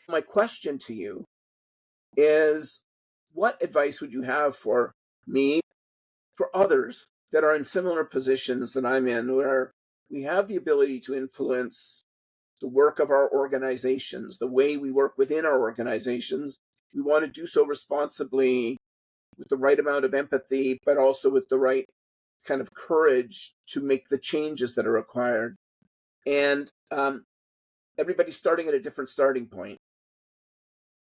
My question to you is, what advice would you have for me, for others that are in similar positions that I'm in, where we have the ability to influence the work of our organizations, the way we work within our organizations? We want to do so responsibly, with the right amount of empathy, but also with the right kind of courage to make the changes that are required. And everybody's starting at a different starting point.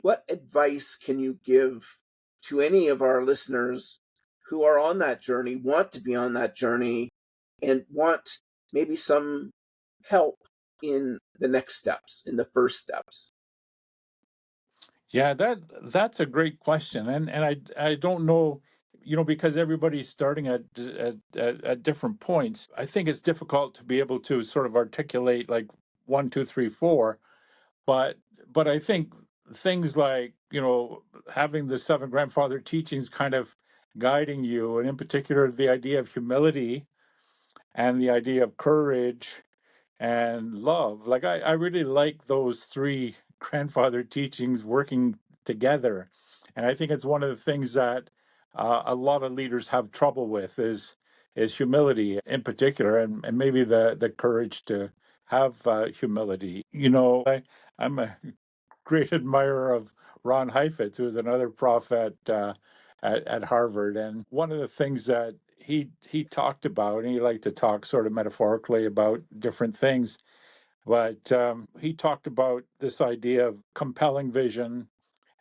What advice can you give to any of our listeners who are on that journey, want to be on that journey, and want maybe some help in the next steps, in the first steps? Yeah, that's a great question, and I don't know, because everybody's starting at different points. I think it's difficult to be able to sort of articulate like one, two, three, four, but I think things like having the seven grandfather teachings kind of guiding you, and in particular the idea of humility and the idea of courage and love. Like I really like those three grandfather teachings working together. And I think it's one of the things that a lot of leaders have trouble with is humility in particular, and maybe the courage to have humility. I'm a great admirer of Ron Heifetz, who is another prof at Harvard. And one of the things that he talked about, and he liked to talk sort of metaphorically about different things, but he talked about this idea of compelling vision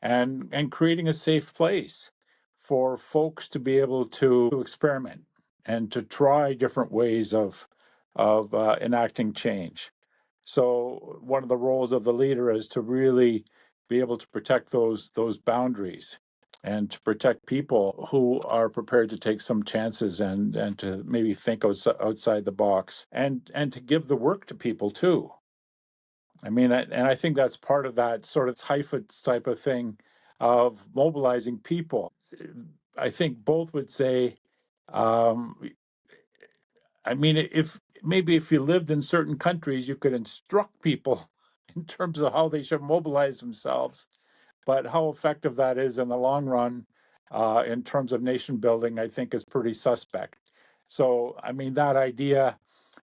and creating a safe place for folks to be able to experiment and to try different ways of enacting change. So one of the roles of the leader is to really be able to protect those boundaries and to protect people who are prepared to take some chances and to maybe think outside the box and to give the work to people too. I mean, and I think that's part of that sort of Heifetz type of thing of mobilizing people. I think both would say, um, I mean, if you lived in certain countries, you could instruct people in terms of how they should mobilize themselves. But how effective that is in the long run, in terms of nation building, I think is pretty suspect. So, I mean, that idea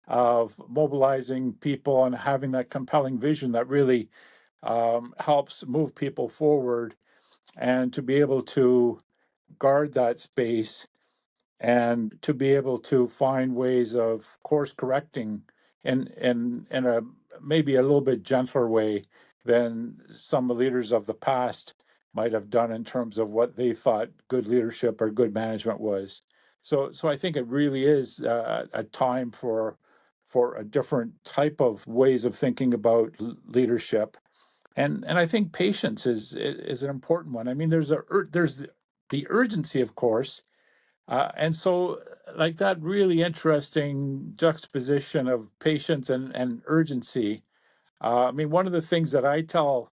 of mobilizing people and having that compelling vision that really helps move people forward, and to be able to guard that space and to be able to find ways of course correcting in a maybe a little bit gentler way than some leaders of the past might have done in terms of what they thought good leadership or good management was. So I think it really is a time for a different type of ways of thinking about leadership, and I think patience is an important one. I mean, there's the urgency, of course, and so, like that really interesting juxtaposition of patience and urgency. I mean, one of the things that I tell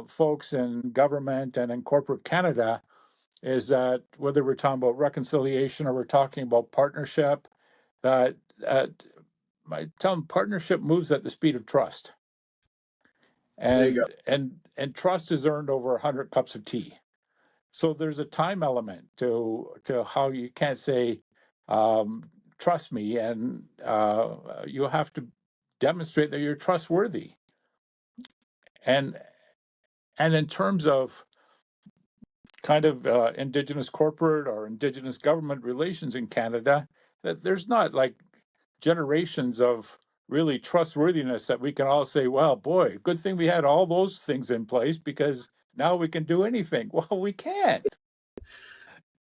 folks in government and in corporate Canada is that whether we're talking about reconciliation or we're talking about partnership, that I tell them partnership moves at the speed of trust, There you go. and trust is earned over 100 cups of tea. So there's a time element to how you can't say, trust me, and you have to demonstrate that you're trustworthy. And in terms of kind of Indigenous corporate or Indigenous government relations in Canada, that there's not like generations of really trustworthiness that we can all say, well, boy, good thing we had all those things in place because now we can do anything. Well, we can't,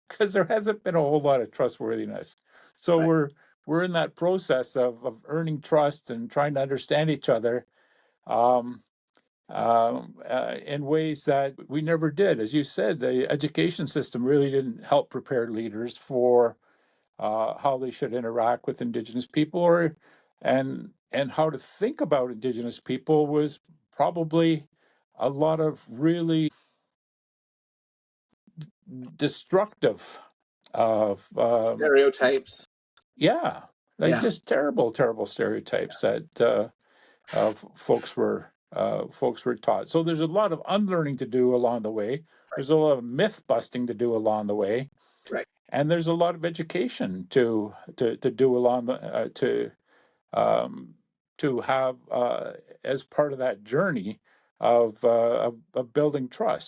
because there hasn't been a whole lot of trustworthiness. So Right. we're in that process of earning trust and trying to understand each other, um, in ways that we never did. As you said, the education system really didn't help prepare leaders for how they should interact with Indigenous people, and how to think about Indigenous people was probably a lot of really destructive of Stereotypes. yeah, like Yeah. just terrible, terrible stereotypes that folks were folks were taught. So there's a lot of unlearning to do along the way. Right. There's a lot of myth busting to do along the way, Right. and there's a lot of education to do along the um, to have as part of that journey of building trust.